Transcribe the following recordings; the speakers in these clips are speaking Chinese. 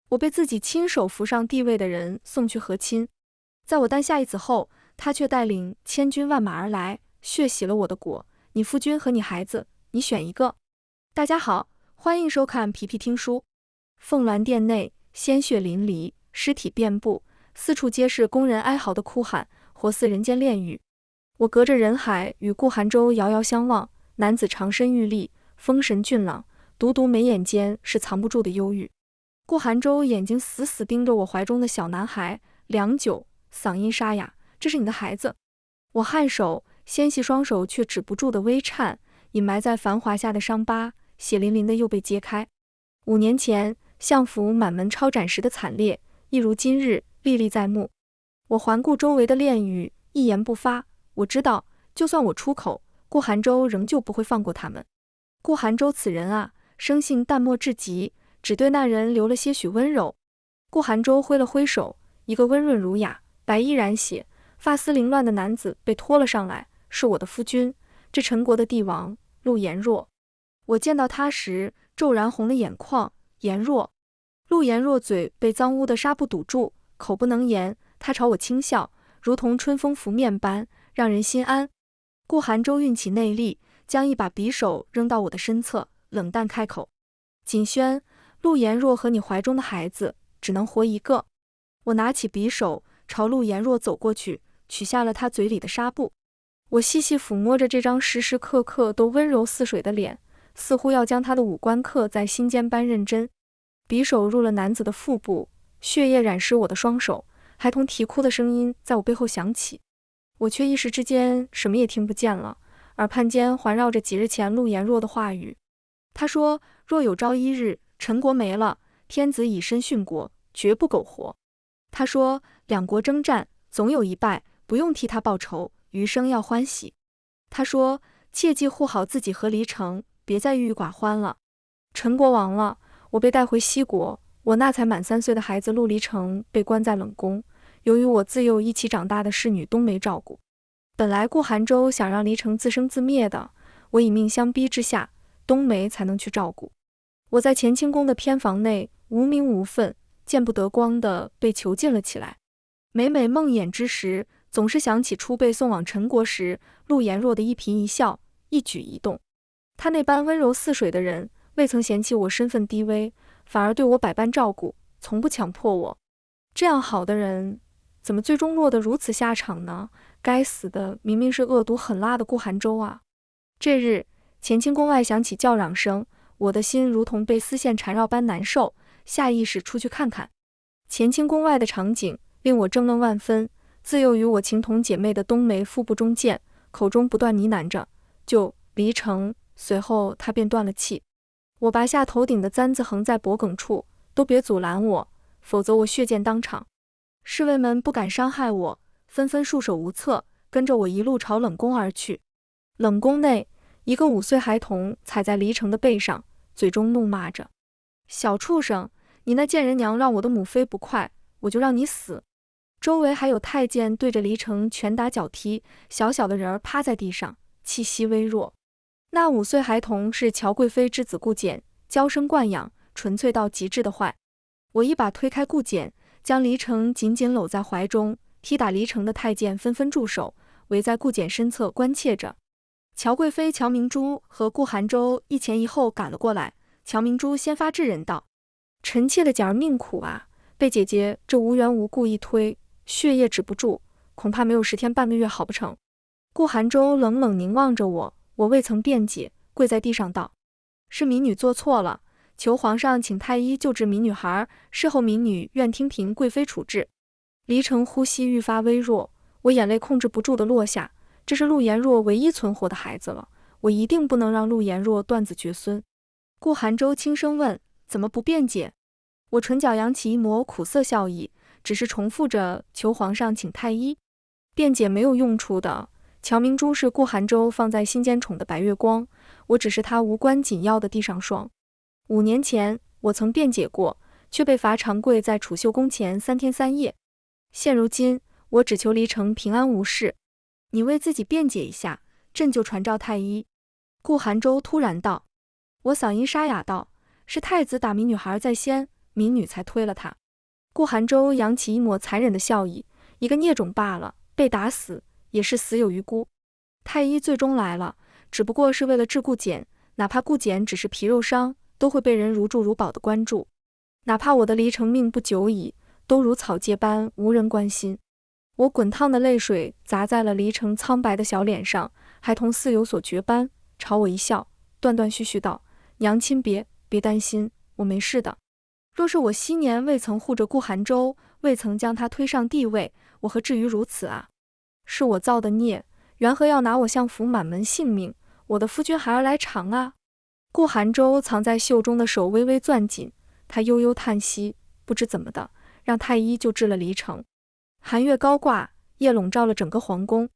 我被自己亲手扶上帝位的人送去和亲。在我诞下一子后，他却带领千军万马而来，血洗了我的国。你夫君和你孩子，你选一个。大家好，欢迎收看皮皮听书。凤鸾殿内，鲜血淋漓，尸体遍布，四处皆是工人哀嚎的哭喊，活似人间炼狱。我隔着人海与顾寒舟遥遥相望，男子长身玉立，风神俊朗，独独眉眼间是藏不住的忧郁。顾寒舟眼睛死死盯着我怀中的小男孩，良久，嗓音沙哑：“这是你的孩子。”我颔首，纤细双手却止不住的微颤，隐埋在繁华下的伤疤，血淋淋的又被揭开。5年前，相府满门抄斩时的惨烈，一如今日历历在目。我环顾周围的炼狱，一言不发。我知道，就算我出口，顾寒舟仍旧不会放过他们。顾寒舟此人啊，生性淡漠至极，只对那人留了些许温柔。顾寒舟挥了挥手，一个温润儒雅、白衣染血、发丝凌乱的男子被拖了上来，是我的夫君，这陈国的帝王陆延若。我见到他时，骤然红了眼眶。延若，陆延若嘴被脏污的纱布堵住，口不能言。他朝我轻笑，如同春风拂面般，让人心安。顾寒舟运起内力，将一把匕首扔到我的身侧，冷淡开口：“锦轩，陆延若和你怀中的孩子只能活一个。”我拿起匕首，朝陆延若走过去，取下了他嘴里的纱布。我细细抚摸着这张时时刻刻都温柔似水的脸，似乎要将他的五官刻在心间般认真。匕首入了男子的腹部，血液染湿我的双手，孩童啼哭的声音在我背后响起。我却一时之间什么也听不见了，耳畔间环绕着几日前陆延若的话语。他说：“若有朝一日，陈国没了，天子以身殉国，绝不苟活。”他说：“两国征战，总有一败，不用替他报仇，余生要欢喜。”他说：“切记护好自己和离城，别再郁郁寡欢了。”陈国亡了，我被带回西国，我那才满3岁的孩子陆离城被关在冷宫，由于我自幼一起长大的侍女冬梅照顾。本来顾寒舟想让离城自生自灭的，我以命相逼之下，冬梅才能去照顾。我在乾清宫的偏房内，无名无分，见不得光的被囚禁了起来。每每梦魇之时，总是想起初被送往陈国时陆延若的一颦一笑、一举一动。他那般温柔似水的人，未曾嫌弃我身份低微，反而对我百般照顾，从不强迫我。这样好的人，怎么最终落得如此下场呢？该死的，明明是恶毒狠辣的顾寒舟啊！这日，乾清宫外响起叫嚷声，我的心如同被丝线缠绕般难受，下意识出去看看。乾清宫外的场景令我怔愣万分，自幼与我情同姐妹的冬梅腹部中箭，口中不断呢喃着：“就离城。”随后她便断了气。我拔下头顶的簪子横在脖颈处，都别阻拦我，否则我血溅当场。侍卫们不敢伤害我，纷纷束手无策，跟着我一路朝冷宫而去。冷宫内，一个5岁孩童踩在离城的背上，嘴中怒骂着：“小畜生，你那贱人娘让我的母妃不快，我就让你死。”周围还有太监对着离城拳打脚踢，小小的人儿趴在地上，气息微弱。那5岁孩童是乔贵妃之子顾简，娇生惯养，纯粹到极致的坏。我一把推开顾简，将离城紧紧搂在怀中，踢打离城的太监纷纷住手，围在顾简身侧关切着。乔贵妃乔明珠和顾寒舟一前一后赶了过来。乔明珠先发制人道：“臣妾的简儿命苦啊，被姐姐这无缘无故一推，血液止不住，恐怕没有10天半个月好不成。”顾寒舟冷冷凝望着我，我未曾辩解，跪在地上道：“是民女做错了，求皇上请太医救治民女孩，事后民女愿听凭贵妃处置。”离城呼吸愈发微弱，我眼泪控制不住地落下。这是陆延若唯一存活的孩子了，我一定不能让陆延若断子绝孙。顾寒舟轻声问：“怎么不辩解？”我唇角扬起一抹苦涩笑意，只是重复着求皇上请太医。辩解没有用处的。乔明珠是顾寒舟放在心间宠的白月光，我只是他无关紧要的地上霜。5年前，我曾辩解过，却被罚长跪在储秀宫前3天3夜。现如今，我只求离城平安无事。你为自己辩解一下，朕就传召太医。顾寒舟突然道。我嗓音沙哑道：“是太子打民女孩在先，民女才推了他。顾寒舟扬起一抹残忍的笑意，一个孽种罢了，被打死也是死有余辜。太医最终来了，只不过是为了治顾简，哪怕顾简只是皮肉伤，都会被人如珠如宝的关注。哪怕我的离成命不久矣，都如草芥般无人关心。我滚烫的泪水砸在了离成苍白的小脸上，还同似有所觉般朝我一笑，断断续续道：“娘亲别担心，我没事的。若是我昔年未曾护着顾寒舟，未曾将他推上帝位，我何至于如此啊？是我造的孽，缘何要拿我相府满门性命？我的夫君孩儿来偿啊！”顾寒舟藏在袖中的手微微攥紧，他悠悠叹息，不知怎么的，让太医就治了离成。寒月高挂，夜笼罩了整个皇宫。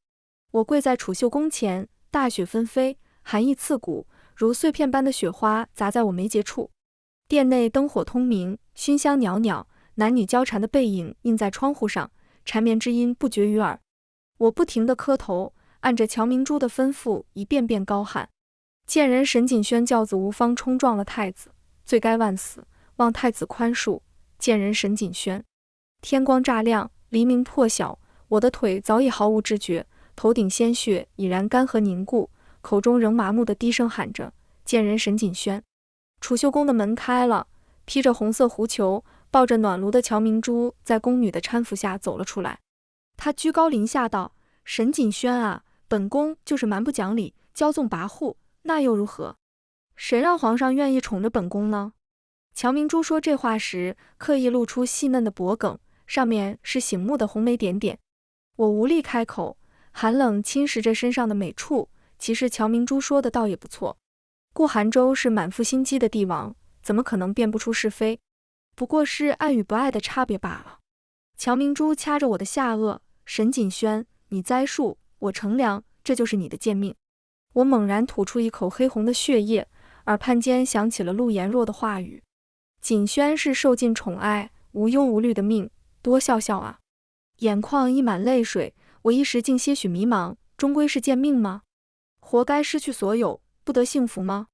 我跪在储秀宫前，大雪纷飞，寒意刺骨，如碎片般的雪花砸在我眉睫处。殿内灯火通明，熏香袅袅，男女交缠的背影映在窗户上，缠绵之音不绝于耳。我不停地磕头，按着乔明珠的吩咐，一遍遍高喊：“贱人沈锦轩教子无方，冲撞了太子，罪该万死，望太子宽恕。贱人沈锦轩！”天光乍亮，黎明破晓，我的腿早已毫无知觉，头顶鲜血已然干涸凝固，口中仍麻木地低声喊着：“贱人沈锦轩！”储秀宫的门开了，披着红色狐裘，抱着暖炉的乔明珠在宫女的搀扶下走了出来。他居高临下道：“沈锦轩啊，本宫就是蛮不讲理，骄纵跋扈，那又如何？谁让皇上愿意宠着本宫呢？”乔明珠说这话时，刻意露出细嫩的脖颈，上面是醒目的红眉点点。我无力开口，寒冷侵蚀着身上的美处。其实乔明珠说的倒也不错，顾寒舟是满腹心机的帝王，怎么可能辨不出是非？不过是爱与不爱的差别罢了。乔明珠掐着我的下颚：“沈锦轩，你栽树，我乘凉，这就是你的贱命。”我猛然吐出一口黑红的血液，耳畔间响起了陆颜若的话语：“锦轩是受尽宠爱，无忧无虑的命，多笑笑啊！”眼眶溢满泪水，我一时竟些许迷茫，终归是贱命吗？活该失去所有，不得幸福吗？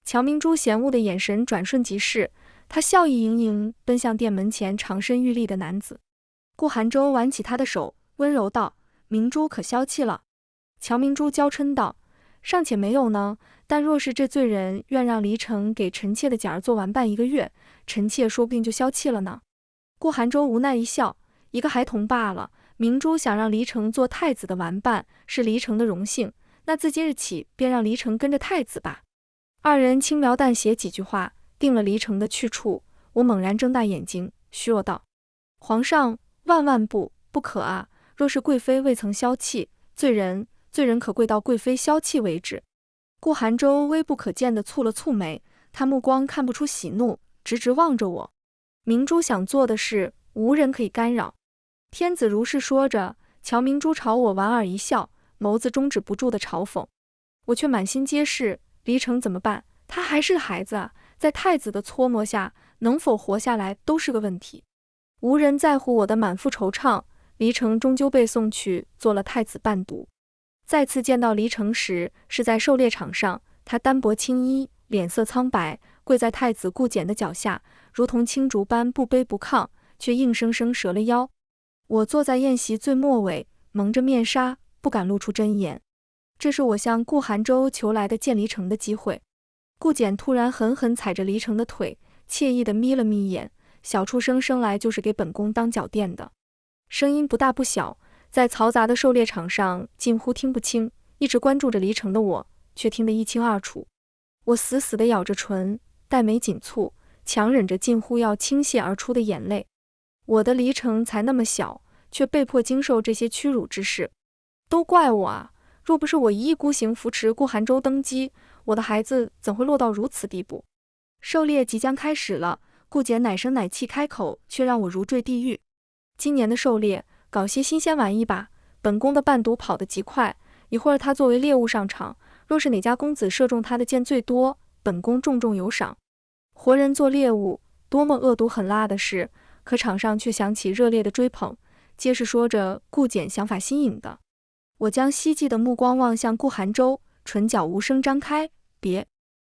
乔明珠嫌恶的眼神转瞬即逝，他笑意盈盈奔向殿门前长身玉立的男子。顾寒舟挽起他的手，温柔道：“明珠可消气了。”乔明珠娇嗔道：“尚且没有呢，但若是这罪人愿让离成给臣妾的假儿做完办1个月，臣妾说不定就消气了呢。”顾寒舟无奈一笑：“一个孩童罢了，明珠想让离成做太子的玩伴，是离成的荣幸，那自今日起便让离成跟着太子吧。”二人轻描淡写几句话，定了离成的去处。我猛然睁大眼睛，虚弱道：“皇上，万万不可啊！若是贵妃未曾消气，罪人可跪到贵妃消气为止。”顾寒舟微不可见地蹙了蹙眉，他目光看不出喜怒，直直望着我。明珠想做的事，无人可以干扰。天子如是说着，乔明珠朝我莞尔一笑，眸子终止不住的嘲讽。我却满心皆是，离成怎么办？他还是个孩子啊，在太子的搓磨下，能否活下来都是个问题。无人在乎我的满腹惆怅，离成终究被送去做了太子伴读。再次见到离成时，是在狩猎场上，他单薄青衣，脸色苍白，跪在太子顾简的脚下，如同青竹般不卑不亢，却硬生生折了腰。我坐在宴席最末尾，蒙着面纱，不敢露出真言。这是我向顾寒舟求来的见离成的机会。顾简突然狠狠踩着离成的腿，惬意地眯了眯眼，小畜生生来就是给本宫当脚垫的。声音不大不小，在嘈杂的狩猎场上近乎听不清，一直关注着离成的我，却听得一清二楚。我死死地咬着唇，黛眉紧蹙，强忍着近乎要倾泻而出的眼泪。我的离成才那么小，却被迫经受这些屈辱之事。都怪我啊！若不是我一意孤行扶持顾寒舟登基，我的孩子怎会落到如此地步？狩猎即将开始了，顾简奶声奶气开口，却让我如坠地狱。今年的狩猎，搞些新鲜玩意吧。本宫的伴读跑得极快，一会儿他作为猎物上场，若是哪家公子射中他的箭最多，本宫重重有赏。活人做猎物，多么恶毒狠辣的事，可场上却响起热烈的追捧，皆是说着顾简想法新颖的。我将希冀的目光望向顾寒舟，唇角无声张开，别，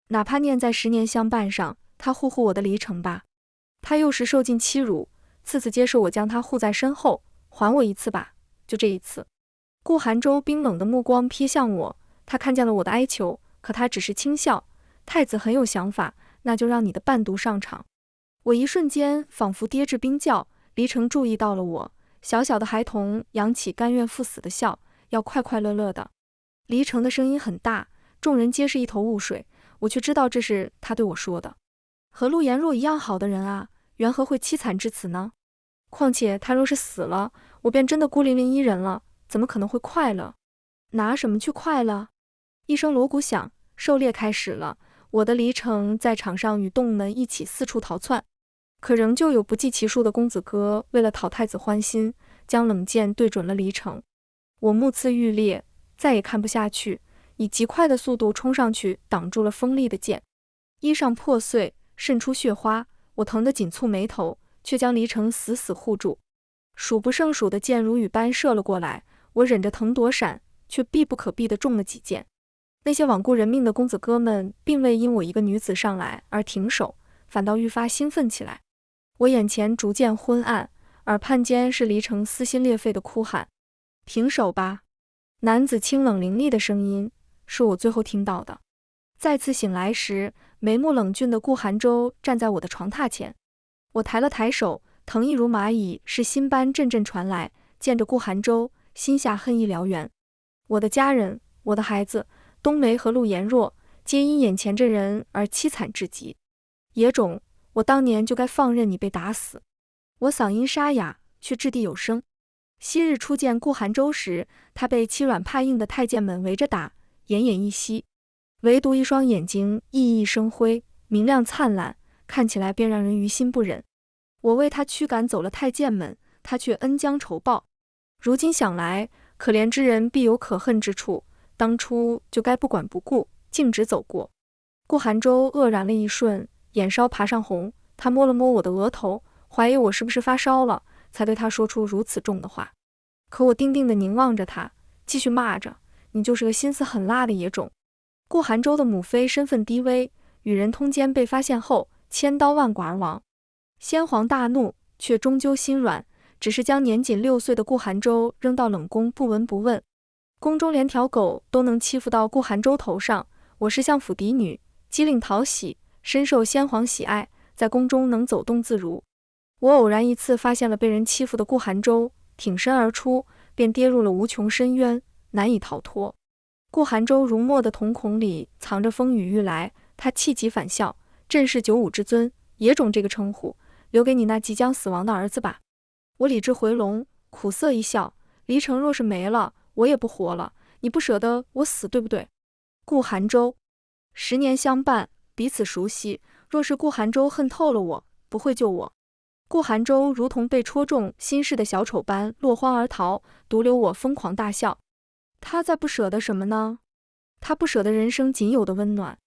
哪怕念在10年相伴上，他护护我的离成吧。他又是受尽欺辱，次次接受我将他护在身后，还我一次吧，就这一次。顾寒舟冰冷的目光瞥向我，他看见了我的哀求，可他只是轻笑。太子很有想法，那就让你的伴读上场。我一瞬间仿佛跌至冰窖，黎城注意到了我，小小的孩童扬起甘愿赴死的笑，要快快乐乐的。黎城的声音很大，众人皆是一头雾水，我却知道这是他对我说的。和陆颜若一样好的人啊，缘何会凄惨至此呢？况且他若是死了，我便真的孤零零一人了，怎么可能会快乐？拿什么去快乐？一声锣鼓响，狩猎开始了。我的黎城在场上与动物们一起四处逃窜，可仍旧有不计其数的公子哥为了讨太子欢心，将冷箭对准了黎城。我目眦欲裂，再也看不下去，以极快的速度冲上去挡住了锋利的剑，衣裳破碎，渗出血花，我疼得紧蹙眉头，却将黎城死死护住。数不胜数的箭如雨般射了过来，我忍着疼躲闪，却避不可避地中了几箭。那些罔顾人命的公子哥们并未因我一个女子上来而停手，反倒愈发兴奋起来。我眼前逐渐昏暗，耳畔间是黎城撕心裂肺的哭喊：停手吧！男子清冷凌厉的声音是我最后听到的。再次醒来时，眉目冷峻的顾寒舟站在我的床榻前。我抬了抬手，疼意如蚂蚁是心般阵阵传来，见着顾寒舟，心下恨意燎原。我的家人，我的孩子，冬梅和陆颜若，皆因眼前这人而凄惨至极。野种，我当年就该放任你被打死。我嗓音沙哑，却掷地有声。昔日初见顾寒舟时，他被欺软怕硬的太监们围着打，奄奄一息，唯独一双眼睛熠熠生辉，明亮灿烂，看起来便让人于心不忍。我为他驱赶走了太监们，他却恩将仇报。如今想来，可怜之人必有可恨之处，当初就该不管不顾，径直走过。顾寒舟愕然了一瞬，眼梢爬上红，他摸了摸我的额头，怀疑我是不是发烧了，才对他说出如此重的话。可我定定地凝望着他，继续骂着：你就是个心思狠辣的野种。顾寒舟的母妃身份低微，与人通奸被发现后，千刀万剐而亡。先皇大怒，却终究心软，只是将年仅6岁的顾寒舟扔到冷宫，不闻不问。宫中连条狗都能欺负到顾寒舟头上，我是相府嫡女，机灵讨喜，深受先皇喜爱，在宫中能走动自如。我偶然一次发现了被人欺负的顾寒舟，挺身而出，便跌入了无穷深渊，难以逃脱。顾寒舟如墨的瞳孔里藏着风雨欲来，他气急反笑：朕是九五之尊，野种这个称呼留给你那即将死亡的儿子吧。我理智回笼，苦涩一笑：黎城若是没了，我也不活了，你不舍得我死，对不对？顾寒舟10年相伴，彼此熟悉，若是顾寒舟恨透了我，不会救我。顾寒舟如同被戳中心事的小丑般落荒而逃，独留我疯狂大笑。他在不舍得什么呢？他不舍得人生仅有的温暖。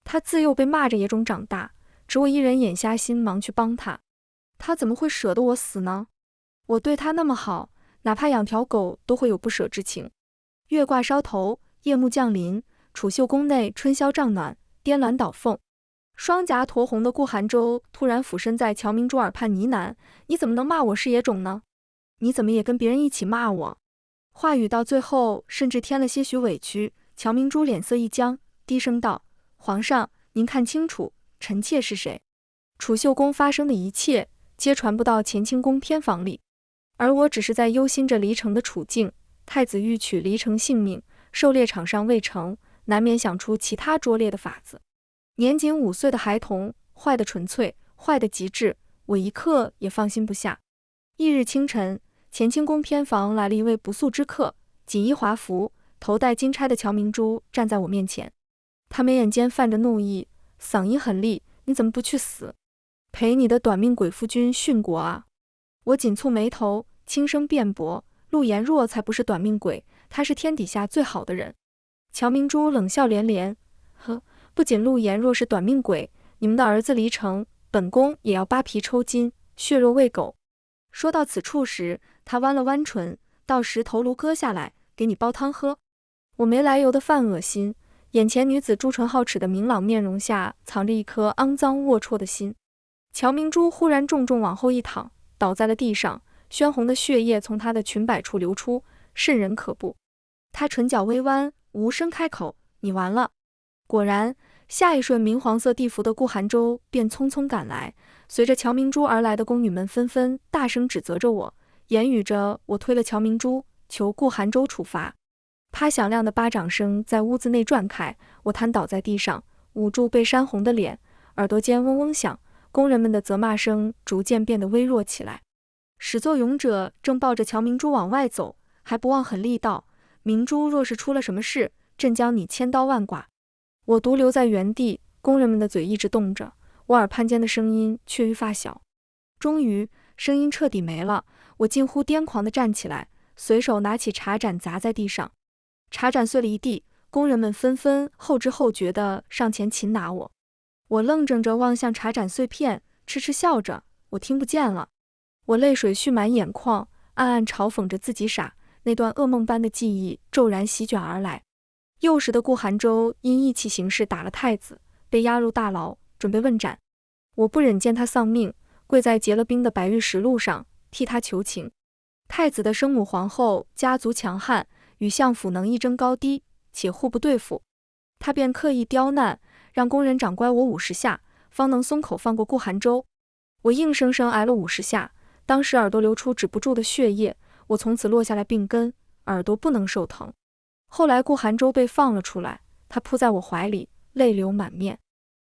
他自幼被骂着野种长大，只我一人眼瞎心忙去帮他。他怎么会舍得我死呢？我对他那么好，哪怕养条狗都会有不舍之情。月挂梢头，夜幕降临，储秀宫内春宵帐暖，颠鸾倒凤。双颊酡红的顾寒舟突然俯身在乔明珠耳畔呢喃：你怎么能骂我是野种呢？你怎么也跟别人一起骂我？话语到最后甚至添了些许委屈。乔明珠脸色一僵，低声道：皇上，您看清楚，臣妾是谁？储秀宫发生的一切皆传不到乾清宫偏房里，而我只是在忧心着黎城的处境。太子欲取黎城性命，狩猎场上未成，难免想出其他拙劣的法子。年仅5岁的孩童，坏的纯粹，坏的极致，我一刻也放心不下。翌日清晨，乾清宫偏房来了一位不速之客，锦衣华服，头戴金钗的乔明珠站在我面前。他眉眼间泛着怒意，嗓音很厉：你怎么不去死？陪你的短命鬼夫君殉国啊！我紧蹙眉头，轻声辩驳：陆颜若才不是短命鬼，他是天底下最好的人。乔明珠冷笑连连：呵，不仅陆颜若是短命鬼，你们的儿子黎城，本宫也要扒皮抽筋，血肉喂狗。说到此处时，他弯了弯唇：到时头颅割下来，给你煲汤喝。我没来由的犯恶心，眼前女子朱唇皓齿的明朗面容下藏着一颗肮脏龌龊的心。乔明珠忽然重重往后一躺，倒在了地上，鲜红的血液从她的裙摆处流出，瘆人可怖。她唇角微弯，无声开口：“你完了。”果然，下一瞬，明黄色地服的顾寒舟便匆匆赶来，随着乔明珠而来的宫女们纷纷大声指责着我，言语着我推了乔明珠，求顾寒舟处罚。啪响亮的巴掌声在屋子内转开，我瘫倒在地上，捂住被扇红的脸，耳朵间嗡嗡响，工人们的责骂声逐渐变得微弱起来。始作俑者正抱着乔明珠往外走，还不忘狠厉道：“明珠若是出了什么事，朕将你千刀万剐。”我独留在原地，工人们的嘴一直动着，我耳畔间的声音却愈发小。终于，声音彻底没了，我近乎癫狂地站起来，随手拿起茶盏砸在地上，茶盏碎了一地，工人们纷纷后知后觉地上前擒拿我。我愣怔着望向茶盏碎片，痴痴笑着，我听不见了。我泪水蓄满眼眶，暗暗嘲讽着自己傻，那段噩梦般的记忆骤然席卷而来。幼时的顾寒舟因意气行事打了太子，被押入大牢，准备问斩。我不忍见他丧命，跪在结了冰的白玉石路上，替他求情。太子的生母皇后家族强悍，与相府能一争高低，且互不对付。他便刻意刁难，让工人长乖我50下，方能松口放过顾寒舟。我硬生生挨了50下，当时耳朵流出止不住的血液，我从此落下来病根，耳朵不能受疼。后来顾寒舟被放了出来，他扑在我怀里，泪流满面。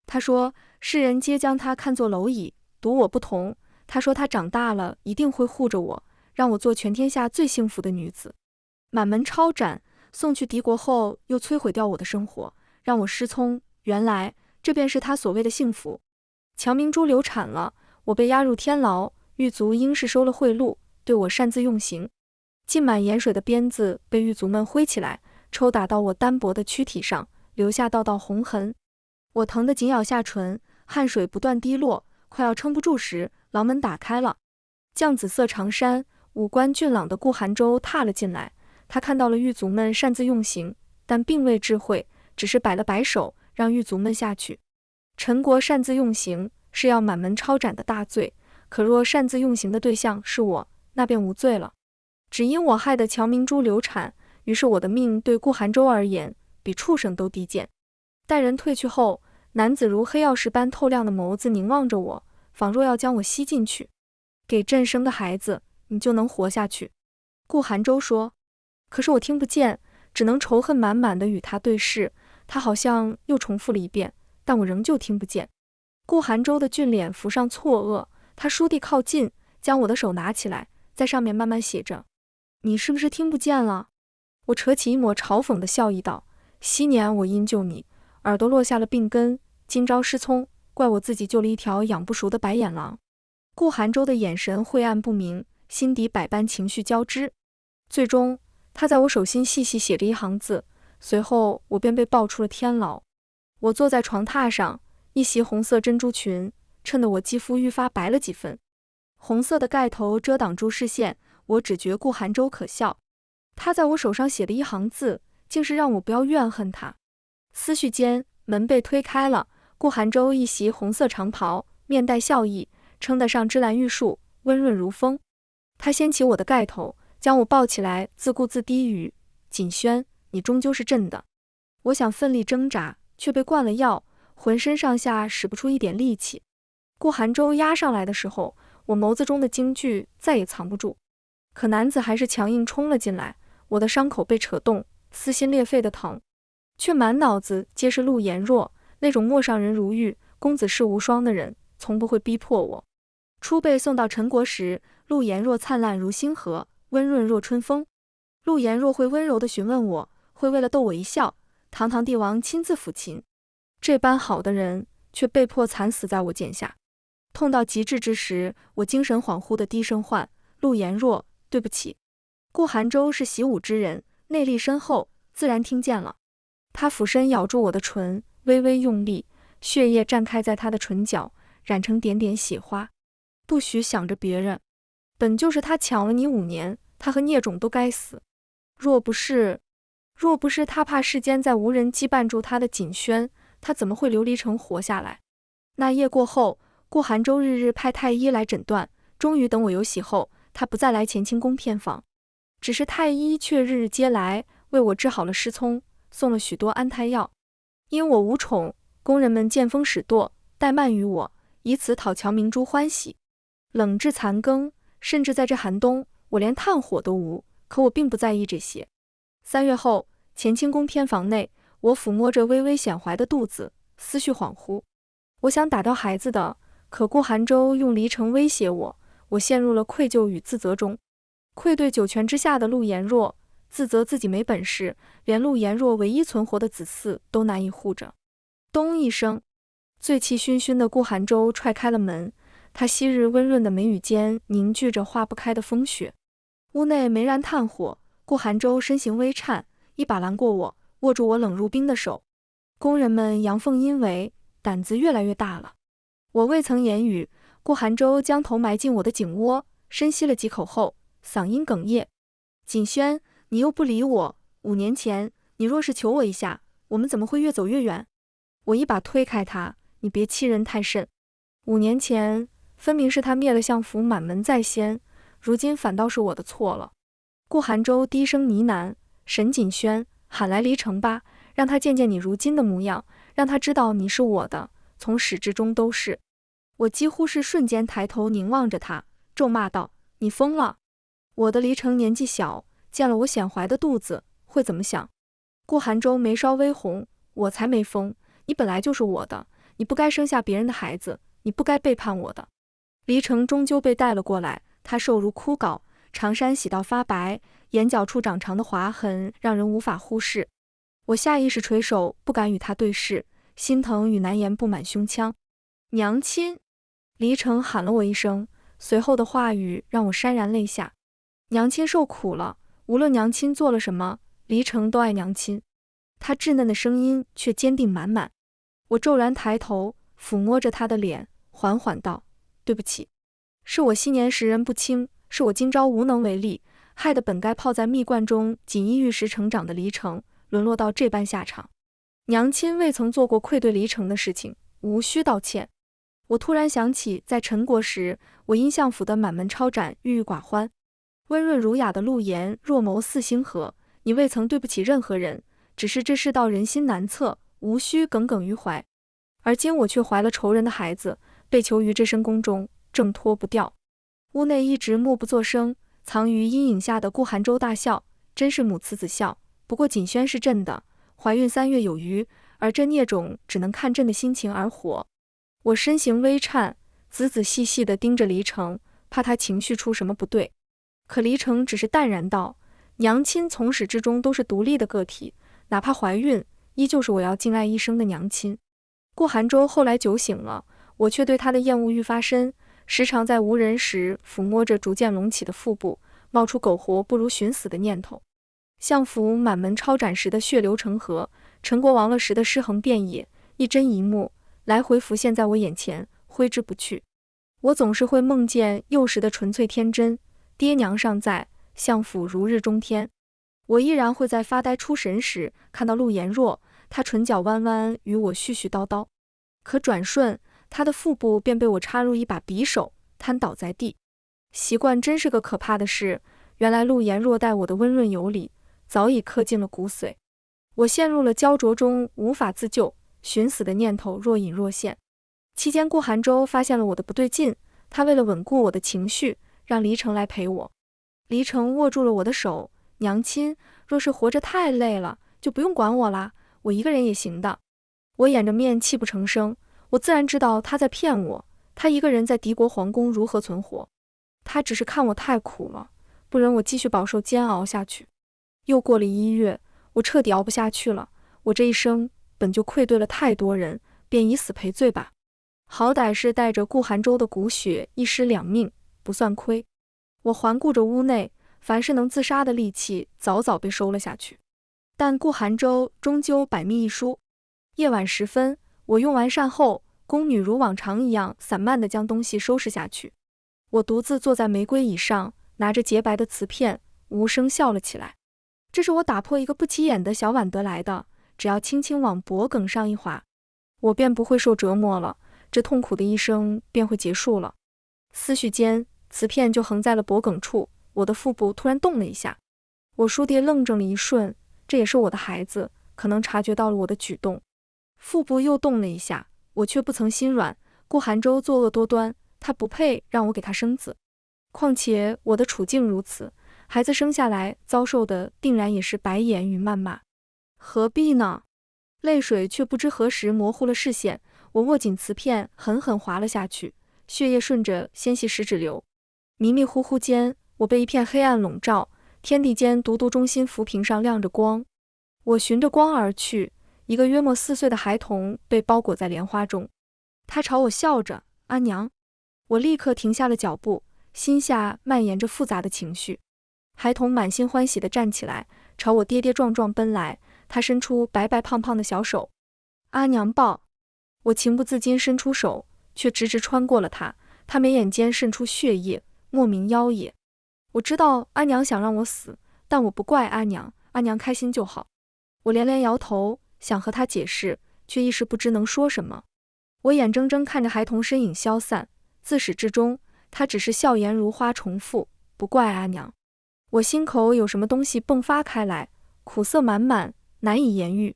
他说世人皆将他看作蝼蚁，独我不同。他说他长大了一定会护着我，让我做全天下最幸福的女子。满门抄斩，送去敌国后又摧毁掉我的生活，让我失聪。原来这便是他所谓的幸福。乔明珠流产了，我被押入天牢，狱卒应是收了贿赂，对我擅自用刑。浸满盐水的鞭子被狱卒们挥起来，抽打到我单薄的躯体上，留下道道红痕。我疼得紧咬下唇，汗水不断滴落，快要撑不住时，牢门打开了。绛紫色长衫，五官俊朗的顾寒舟踏了进来。他看到了狱卒们擅自用刑，但并未智慧，只是摆了摆手，让狱卒们下去。陈国擅自用刑是要满门抄斩的大罪，可若擅自用刑的对象是我，那便无罪了。只因我害得乔明珠流产，于是我的命对顾寒舟而言，比畜生都低贱。待人退去后，男子如黑曜石般透亮的眸子凝望着我，仿若要将我吸进去。给朕生个孩子，你就能活下去。顾寒舟说。可是我听不见，只能仇恨满满的与他对视。他好像又重复了一遍，但我仍旧听不见。顾寒舟的俊脸浮上错愕，他倏地靠近，将我的手拿起来，在上面慢慢写着：“你是不是听不见了？”我扯起一抹嘲讽的笑意道：“昔年我因救你，耳朵落下了病根，今朝失聪，怪我自己救了一条养不熟的白眼狼。”顾寒舟的眼神晦暗不明，心底百般情绪交织。最终，他在我手心细细写着一行字，随后我便被抱出了天牢。我坐在床榻上，一袭红色珍珠裙衬得我肌肤愈发白了几分，红色的盖头遮挡住视线，我只觉顾寒舟可笑。他在我手上写的一行字，竟是让我不要怨恨他。思绪间，门被推开了，顾寒舟一袭红色长袍，面带笑意，称得上芝兰玉树，温润如风。他掀起我的盖头，将我抱起来，自顾自低语：“锦轩，你终究是朕的。”我想奋力挣扎，却被灌了药，浑身上下使不出一点力气。顾寒舟压上来的时候，我眸子中的惊惧再也藏不住。可男子还是强硬冲了进来，我的伤口被扯动，撕心裂肺的疼，却满脑子皆是陆颜若，那种陌上人如玉，公子世无双的人，从不会逼迫我。初被送到陈国时，陆颜若灿烂如星河，温润若春风。陆颜若会温柔地询问我，会为了逗我一笑，堂堂帝王亲自抚琴。这般好的人，却被迫惨死在我剑下。痛到极致之时，我精神恍惚地低声唤：“陆颜若，对不起。”顾寒舟是习武之人，内力深厚，自然听见了。他俯身咬住我的唇，微微用力，血液绽开在他的唇角，染成点点血花。不许想着别人，本就是他抢了你5年，他和孽种都该死。若不是他怕世间再无人羁绊住他的锦轩，他怎么会琉璃城活下来？那夜过后，顾寒舟日日派太医来诊断，终于等我有喜后，他不再来乾清宫偏房，只是太医却日日皆来，为我治好了失聪，送了许多安胎药。因我无宠，宫人们见风使舵，怠慢于我，以此讨乔明珠欢喜。冷至残羹，甚至在这寒冬，我连炭火都无，可我并不在意这些。3月后，乾清宫偏房内，我抚摸着微微显怀的肚子，思绪恍惚。我想打掉孩子的，可顾寒舟用离城威胁我，我陷入了愧疚与自责中。愧对九泉之下的陆延若，自责自己没本事，连陆延若唯一存活的子嗣都难以护着。咚一声，醉气熏熏的顾寒舟踹开了门，他昔日温润的眉宇间凝聚着化不开的风雪。屋内没燃炭火，顾寒舟身形微颤，一把拦过我，握住我冷如冰的手。宫人们阳奉阴违，胆子越来越大了。我未曾言语，顾寒舟将头埋进我的颈窝，深吸了几口后，嗓音哽咽：锦轩，你又不理我，5年前你若是求我一下，我们怎么会越走越远？我一把推开他：你别欺人太甚。5年前分明是他灭了相府满门在先，如今反倒是我的错了。顾寒舟低声呢喃：沈锦轩，喊来离城吧，让他见见你如今的模样，让他知道你是我的，从始至终都是。我几乎是瞬间抬头凝望着他，咒骂道：你疯了！我的离城年纪小，见了我显怀的肚子，会怎么想？顾寒舟眉梢微红：我才没疯，你本来就是我的，你不该生下别人的孩子，你不该背叛我的。离城终究被带了过来，他瘦如枯槁，长衫洗到发白，眼角处长长的划痕让人无法忽视。我下意识垂手，不敢与他对视，心疼与难言布满胸腔。娘亲！离城喊了我一声，随后的话语让我潸然泪下。娘亲受苦了，无论娘亲做了什么，离城都爱娘亲。他稚嫩的声音却坚定满满。我骤然抬头，抚摸着他的脸，缓缓道：对不起，是我昔年识人不清，是我今朝无能为力，害得本该泡在蜜罐中锦衣玉食成长的离城沦落到这般下场。娘亲未曾做过愧对离城的事情，无需道歉。我突然想起，在陈国时，我因相府的满门抄斩郁郁寡欢。温润儒雅的陆颜若眸似星河，你未曾对不起任何人，只是这世道人心难测，无需耿耿于怀。而今我却怀了仇人的孩子，被囚于这深宫中，挣脱不掉。屋内一直默不作声，藏于阴影下的顾寒舟大笑：真是母慈子孝，不过锦轩是朕的，怀孕3月有余，而这孽种只能看朕的心情而活。我身形微颤，仔仔细细地盯着离城，怕他情绪出什么不对。可离城只是淡然道：娘亲从始至终都是独立的个体，哪怕怀孕，依旧是我要敬爱一生的娘亲。顾寒舟后来酒醒了，我却对他的厌恶愈发深，时常在无人时抚摸着逐渐隆起的腹部，冒出苟活不如寻死的念头。相府满门抄斩时的血流成河，陈国亡了时的尸横遍野，一帧一幕来回浮现在我眼前，挥之不去。我总是会梦见幼时的纯粹天真，爹娘尚在，相府如日中天。我依然会在发呆出神时看到陆延若，他唇角弯弯与我絮絮叨叨，可转瞬他的腹部便被我插入一把匕首，瘫倒在地。习惯真是个可怕的事，原来陆延若待我的温润有礼，早已刻进了骨髓。我陷入了焦灼中无法自救，寻死的念头若隐若现。期间顾寒舟发现了我的不对劲，他为了稳固我的情绪，让离城来陪我。离城握住了我的手：娘亲，若是活着太累了，就不用管我啦，我一个人也行的。我掩着面泣不成声，我自然知道他在骗我，他一个人在敌国皇宫如何存活？他只是看我太苦了，不忍我继续饱受煎熬下去。又过了1月，我彻底熬不下去了，我这一生本就愧对了太多人，便以死赔罪吧。好歹是带着顾寒舟的骨血一尸两命，不算亏。我环顾着屋内，凡是能自杀的利器早早被收了下去。但顾寒舟终究百密一疏。夜晚时分，我用完膳后，宫女如往常一样散漫地将东西收拾下去。我独自坐在玫瑰椅上，拿着洁白的瓷片，无声笑了起来。这是我打破一个不起眼的小碗得来的，只要轻轻往脖颈上一划，我便不会受折磨了。这痛苦的一生便会结束了。思绪间，瓷片就横在了脖颈处，我的腹部突然动了一下。我倏地愣怔了一瞬，这也是我的孩子，可能察觉到了我的举动。腹部又动了一下，我却不曾心软。顾寒舟作恶多端，他不配让我给他生子。况且我的处境如此，孩子生下来遭受的定然也是白眼与谩骂。何必呢？泪水却不知何时模糊了视线，我握紧瓷片，狠狠滑了下去，血液顺着纤细食指流。迷迷糊糊间，我被一片黑暗笼罩，天地间独独中心浮萍上亮着光。我循着光而去，一个约莫4岁的孩童被包裹在莲花中。他朝我笑着，阿娘。我立刻停下了脚步，心下蔓延着复杂的情绪。孩童满心欢喜地站起来，朝我跌跌撞撞奔来，他伸出白白胖胖的小手。阿娘抱。我情不自禁伸出手，却直直穿过了他，他眉眼间渗出血液，莫名妖冶。我知道阿娘想让我死，但我不怪阿娘，阿娘开心就好。我连连摇头，想和他解释，却一时不知能说什么。我眼睁睁看着孩童身影消散，自始至终，他只是笑颜如花重复，不怪阿娘。我心口有什么东西迸发开来，苦涩满满，难以言喻。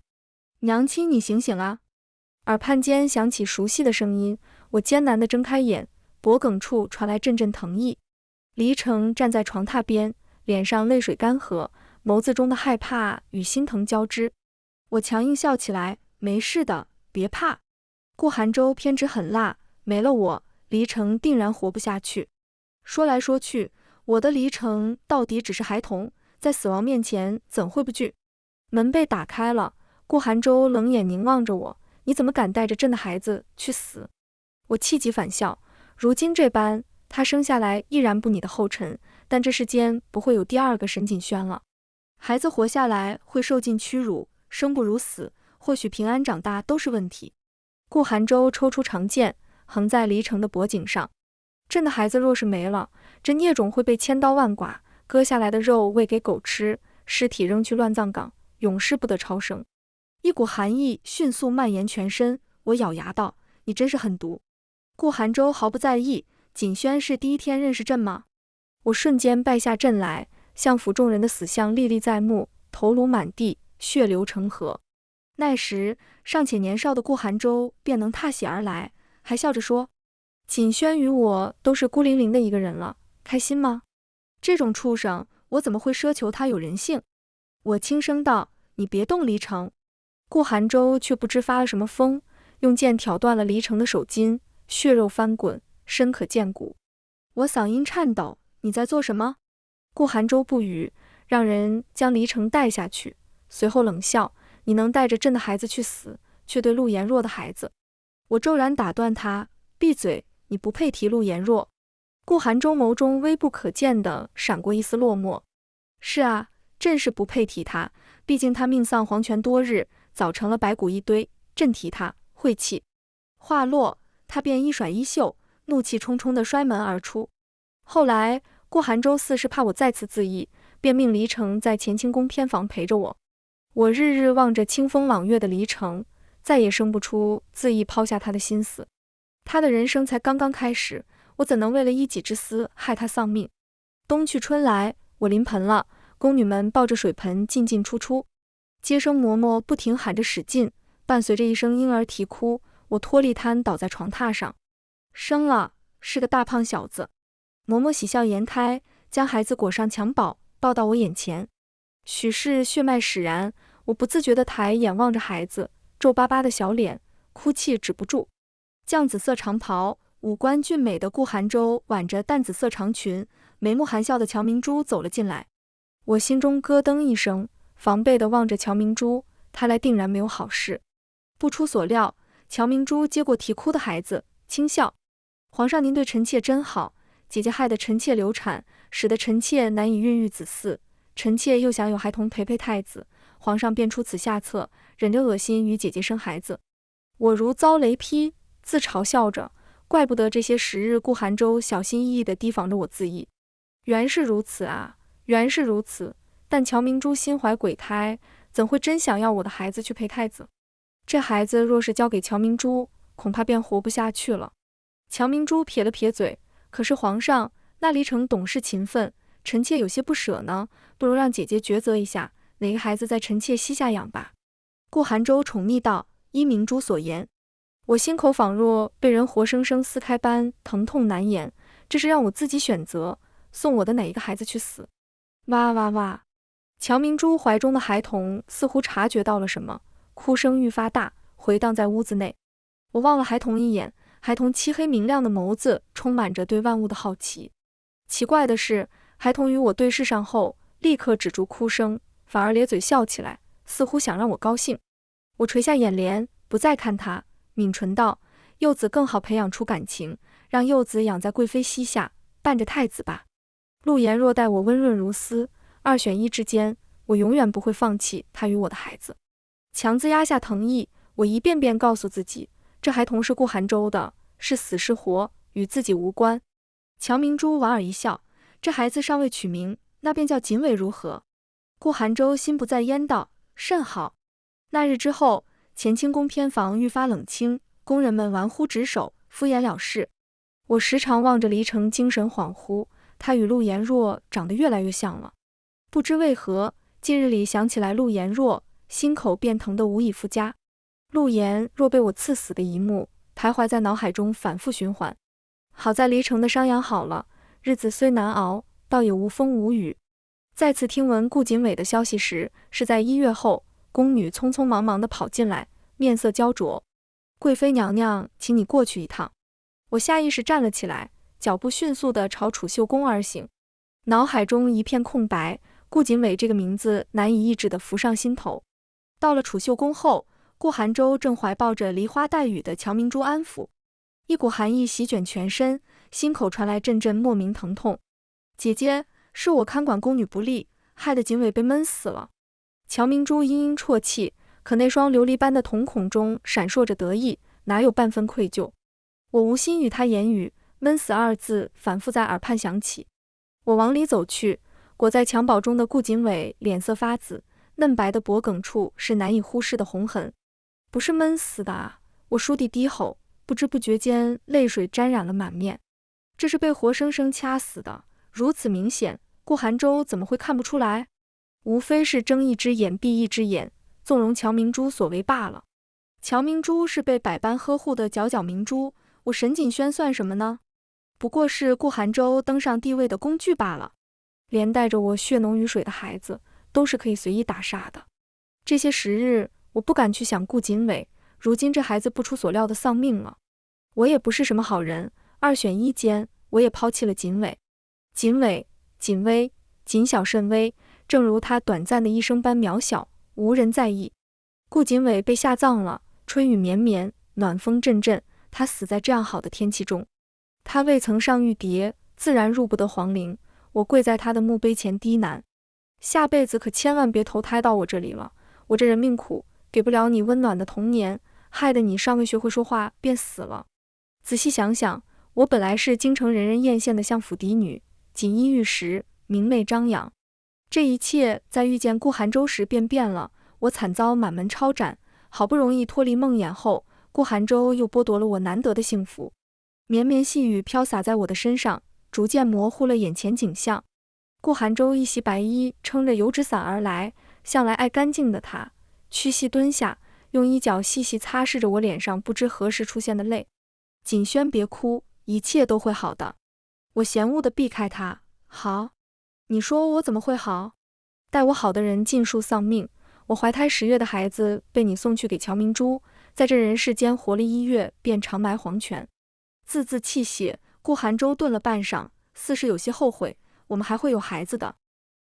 娘亲，你醒醒啊！耳畔间响起熟悉的声音，我艰难地睁开眼，脖颈处传来阵阵疼意。黎城站在床榻边，脸上泪水干涸，眸子中的害怕与心疼交织。我强硬笑起来，没事的，别怕。顾寒舟偏执狠辣，没了我，黎城定然活不下去。说来说去，我的黎城到底只是孩童，在死亡面前怎会不惧？门被打开了，顾寒舟冷眼凝望着我，你怎么敢带着朕的孩子去死？我气急反笑，如今这般，他生下来依然步你的后尘，但这世间不会有第二个沈锦轩了。孩子活下来会受尽屈辱，生不如死，或许平安长大都是问题。顾寒舟抽出长剑，横在黎城的脖颈上。朕的孩子若是没了，这孽种会被千刀万剐，割下来的肉喂给狗吃，尸体扔去乱葬岗，永世不得超生。一股寒意迅速蔓延全身，我咬牙道：你真是狠毒。顾寒舟毫不在意，锦轩是第一天认识朕吗？我瞬间败下阵来，相府众人的死相历历在目，头颅满地，血流成河。那时尚且年少的顾寒舟便能踏喜而来，还笑着说：锦轩与我都是孤零零的一个人了，开心吗？这种畜生，我怎么会奢求他有人性？我轻声道：你别动黎城。顾寒舟却不知发了什么疯，用剑挑断了黎城的手筋，血肉翻滚，深可见骨。我嗓音颤抖：你在做什么？顾寒舟不语，让人将黎城带下去，随后冷笑：你能带着朕的孩子去死，却对陆颜若的孩子……我骤然打断他：闭嘴，你不配提陆颜若。顾寒舟眸中微不可见的闪过一丝落寞。是啊，朕是不配提他，毕竟他命丧黄泉多日，早成了白骨一堆，朕提他晦气。话落，他便一甩衣袖，怒气冲冲地摔门而出。后来顾寒舟似是怕我再次自缢，便命黎城在乾清宫偏房陪着我。我日日望着清风朗月的黎城，再也生不出自缢抛下他的心思。他的人生才刚刚开始，我怎能为了一己之私害他丧命？冬去春来，我临盆了，宫女们抱着水盆进进出出，接生嬷嬷不停喊着使劲，伴随着一声婴儿啼哭，我脱力瘫倒在床榻上。生了，是个大胖小子。嬷嬷喜笑颜开，将孩子裹上襁褓，抱到我眼前。许是血脉使然，我不自觉地抬眼望着孩子皱巴巴的小脸，哭泣止不住。绛紫色长袍，五官俊美的顾寒舟挽着淡紫色长裙，眉目含笑的乔明珠走了进来。我心中咯噔一声，防备地望着乔明珠，他来定然没有好事。不出所料，乔明珠接过啼哭的孩子，轻笑：皇上您对臣妾真好，姐姐害得臣妾流产，使得臣妾难以孕育子嗣，臣妾又想有孩童陪陪太子，皇上便出此下策，忍着恶心与姐姐生孩子。我如遭雷劈，自嘲笑着，怪不得这些时日顾寒舟小心翼翼地提防着我自缢。原是如此啊，原是如此，但乔明珠心怀鬼胎，怎会真想要我的孩子去陪太子？这孩子若是交给乔明珠，恐怕便活不下去了。乔明珠撇了撇嘴，可是皇上，那离城懂事勤奋，臣妾有些不舍呢，不如让姐姐抉择一下，哪个孩子在臣妾膝下养吧。顾寒舟宠溺道，依明珠所言，我心口仿若被人活生生撕开般疼痛难言，这是让我自己选择，送我的哪一个孩子去死。哇哇哇！乔明珠怀中的孩童似乎察觉到了什么，哭声愈发大，回荡在屋子内。我望了孩童一眼，孩童漆黑明亮的眸子充满着对万物的好奇。奇怪的是，孩童与我对视上后，立刻止住哭声，反而咧嘴笑起来，似乎想让我高兴。我垂下眼帘，不再看他，抿唇道：幼子更好培养出感情，让幼子养在贵妃膝下，伴着太子吧。陆颜若待我温润如丝，二选一之间，我永远不会放弃他与我的孩子。强自压下疼意，我一遍遍告诉自己，这孩童是顾寒舟的，是死是活，与自己无关。乔明珠莞尔一笑，这孩子尚未取名，那便叫锦纬如何？顾寒舟心不在焉道，甚好。那日之后，乾清宫偏房愈发冷清，工人们玩忽职守，敷衍了事。我时常望着离城，精神恍惚，他与陆颜若长得越来越像了。不知为何，近日里想起来陆颜若，心口便疼得无以复加。陆颜若被我刺死的一幕，徘徊在脑海中反复循环。好在离城的伤养好了，日子虽难熬，倒也无风无雨。再次听闻顾锦纬的消息时，是在1月后，宫女匆匆忙忙地跑进来，面色焦灼。贵妃娘娘，请你过去一趟。我下意识站了起来，脚步迅速地朝储秀宫而行。脑海中一片空白，顾锦纬这个名字难以抑制地浮上心头。到了储秀宫后，顾寒舟正怀抱着梨花带雨的乔明珠安抚，一股寒意席卷全身，心口传来阵阵莫名疼痛。姐姐，是我看管宫女不力，害得锦纬被闷死了。乔明珠殷殷啜泣，可那双琉璃般的瞳孔中闪烁着得意，哪有半分愧疚。我无心与她言语，闷死二字反复在耳畔响起。我往里走去，裹在襁褓中的顾锦纬脸色发紫，嫩白的脖颈处是难以忽视的红痕。不是闷死的啊！我倏地低吼，不知不觉间泪水沾染了满面。这是被活生生掐死的，如此明显，顾寒舟怎么会看不出来？无非是睁一只眼闭一只眼，纵容乔明珠所为罢了。乔明珠是被百般呵护的皎皎明珠，我沈锦轩算什么呢？不过是顾寒舟登上帝位的工具罢了。连带着我血浓于水的孩子，都是可以随意打杀的。这些时日，我不敢去想顾锦纬，如今这孩子不出所料的丧命了。我也不是什么好人，二选一间，我也抛弃了锦纬。锦纬，锦微，谨小慎微，正如他短暂的一生般渺小，无人在意。顾锦纬被下葬了，春雨绵绵，暖风阵阵，他死在这样好的天气中。他未曾上玉蝶，自然入不得皇陵。我跪在他的墓碑前低喃：下辈子可千万别投胎到我这里了，我这人命苦，给不了你温暖的童年，害得你尚未学会说话便死了。仔细想想，我本来是京城人人艳羡的相府嫡女，锦衣玉食，明媚张扬。这一切在遇见顾寒舟时便变了，我惨遭满门抄斩，好不容易脱离梦魇后，顾寒舟又剥夺了我难得的幸福。绵绵细雨飘洒在我的身上，逐渐模糊了眼前景象。顾寒舟一袭白衣，撑着油纸伞而来，向来爱干净的他，屈膝蹲下，用衣角细细擦拭着我脸上不知何时出现的泪。锦轩别哭，一切都会好的。我嫌恶地避开他。好？你说我怎么会好？待我好的人尽数丧命，我怀胎10月的孩子被你送去给乔明珠，在这人世间活了1月便长埋黄泉。字字泣血，顾寒舟顿了半晌，似是有些后悔，我们还会有孩子的。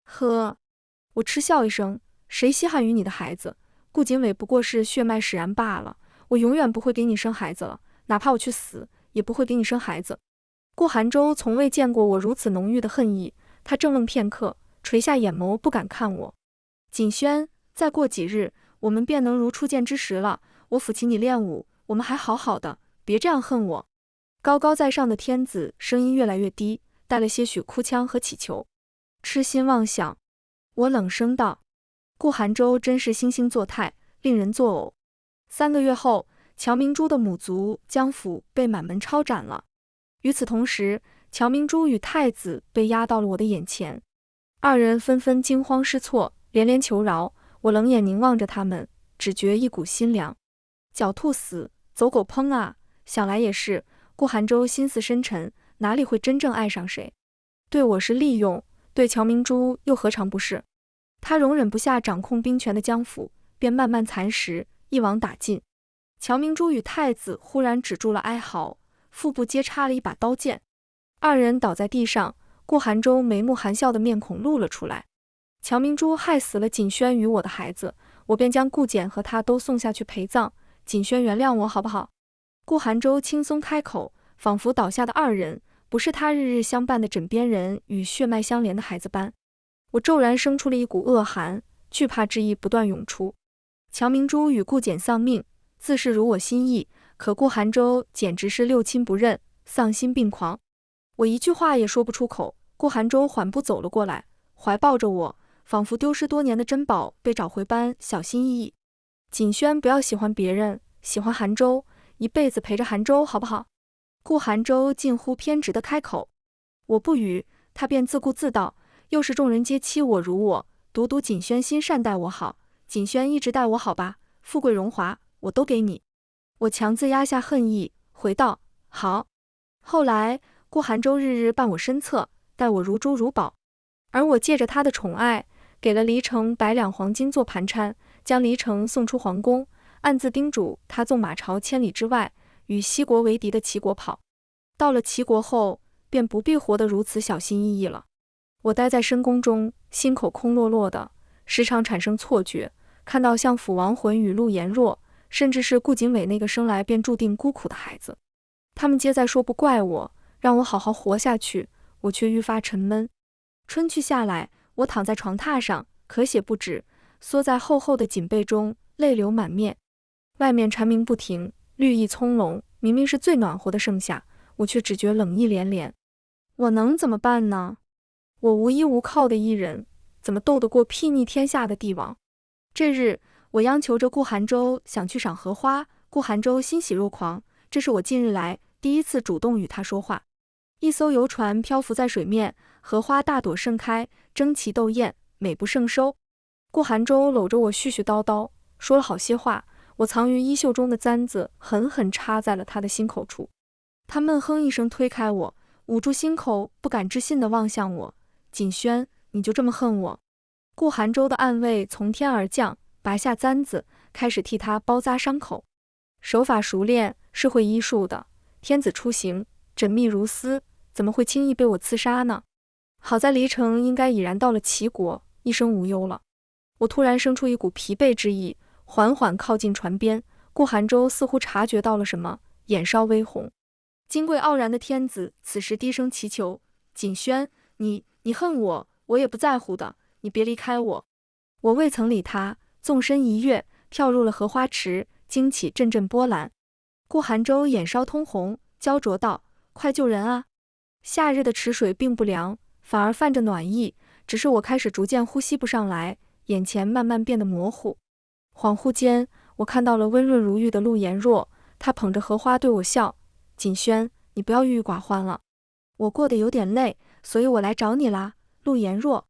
呵，我嗤笑一声，谁稀罕于你的孩子？顾锦纬不过是血脉使然罢了，我永远不会给你生孩子了，哪怕我去死，也不会给你生孩子。顾寒舟从未见过我如此浓郁的恨意，他怔愣片刻，垂下眼眸，不敢看我。锦轩，再过几日，我们便能如初见之时了，我抚琴你练舞，我们还好好的，别这样恨我。高高在上的天子声音越来越低，带了些许哭腔和乞求。痴心妄想，我冷声道。顾寒舟真是惺惺作态，令人作呕。3个月后，乔明珠的母族江府被满门抄斩了。与此同时，乔明珠与太子被押到了我的眼前，二人纷纷惊慌失措，连连求饶。我冷眼凝望着他们，只觉一股心凉。狡兔死，走狗烹啊！想来也是，顾寒舟心思深沉，哪里会真正爱上谁？对我是利用，对乔明珠又何尝不是？他容忍不下掌控兵权的江府，便慢慢蚕食，一网打尽。乔明珠与太子忽然止住了哀嚎，腹部皆插了一把刀剑，二人倒在地上，顾寒舟眉目含笑的面孔露了出来。乔明珠害死了锦轩与我的孩子，我便将顾简和他都送下去陪葬。锦轩原谅我好不好？顾寒舟轻松开口，仿佛倒下的二人不是他日日相伴的枕边人与血脉相连的孩子般。我骤然生出了一股恶寒，惧怕之意不断涌出。乔明珠与顾简丧命，自是如我心意，可顾寒舟简直是六亲不认，丧心病狂。我一句话也说不出口。顾寒舟缓步走了过来，怀抱着我，仿佛丢失多年的珍宝被找回般小心翼翼。锦轩不要喜欢别人，喜欢寒舟，一辈子陪着寒舟好不好？顾寒舟近乎偏执地开口。我不语，他便自顾自道，又是众人皆欺我辱我，独独锦轩心善待我好，锦轩一直待我好吧，富贵荣华我都给你。我强自压下恨意，回道好。后来顾寒舟日日伴我身侧，待我如珠如宝，而我借着他的宠爱，给了黎城100两黄金做盘缠，将黎城送出皇宫，暗自叮嘱他纵马朝千里之外，与西国为敌的齐国跑。到了齐国后，便不必活得如此小心翼翼了。我待在深宫中，心口空落落的，时常产生错觉，看到相府亡魂与陆颜若，甚至是顾景伟那个生来便注定孤苦的孩子，他们皆在说不怪我，让我好好活下去，我却愈发沉闷。春去下来，我躺在床榻上，咳血不止，缩在厚厚的锦被中，泪流满面。外面蝉鸣不停，绿意葱茏，明明是最暖和的盛夏，我却只觉冷意连连。我能怎么办呢？我无依无靠的一人，怎么斗得过睥睨天下的帝王？这日，我央求着顾寒舟想去赏荷花，顾寒舟欣喜若狂，这是我近日来第一次主动与他说话。一艘游船漂浮在水面，荷花大朵盛开，争奇斗艳，美不胜收。顾寒舟搂着我絮絮叨叨，说了好些话，我藏于衣袖中的簪子狠狠插在了他的心口处。他闷哼一声推开我，捂住心口，不敢置信地望向我。锦轩，你就这么恨我？顾寒舟的暗卫从天而降，拔下簪子，开始替他包扎伤口，手法熟练，是会医术的。天子出行，缜密如丝，怎么会轻易被我刺杀呢？好在黎城应该已然到了齐国，一生无忧了。我突然生出一股疲惫之意，缓缓靠近船边。顾寒舟似乎察觉到了什么，眼稍微红。金贵傲然的天子此时低声祈求：锦轩，你恨我，我也不在乎的，你别离开我。我未曾理他，纵身一跃，跳入了荷花池，惊起阵阵波澜。顾寒舟眼稍通红，焦灼道：快救人啊！夏日的池水并不凉，反而泛着暖意，只是我开始逐渐呼吸不上来，眼前慢慢变得模糊。恍惚间，我看到了温润如玉的陆颜若，她捧着荷花对我笑：锦轩，你不要郁郁寡欢了，我过得有点累，所以我来找你啦。陆颜若。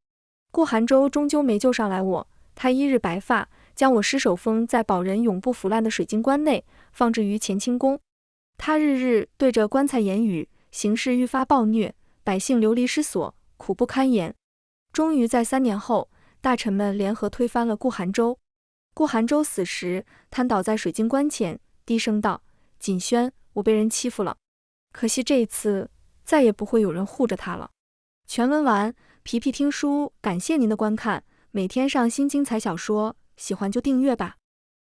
顾寒舟终究没救上来我，他一日白发，将我尸首封在保人永不腐烂的水晶棺内，放置于乾清宫。他日日对着棺材言语，形势愈发暴虐，百姓流离失所，苦不堪言。终于在3年后，大臣们联合推翻了顾寒舟。顾寒舟死时，瘫倒在水晶棺前，低声道：锦轩，我被人欺负了，可惜这一次再也不会有人护着他了。全文完，皮皮听书感谢您的观看，每天上新精彩小说，喜欢就订阅吧。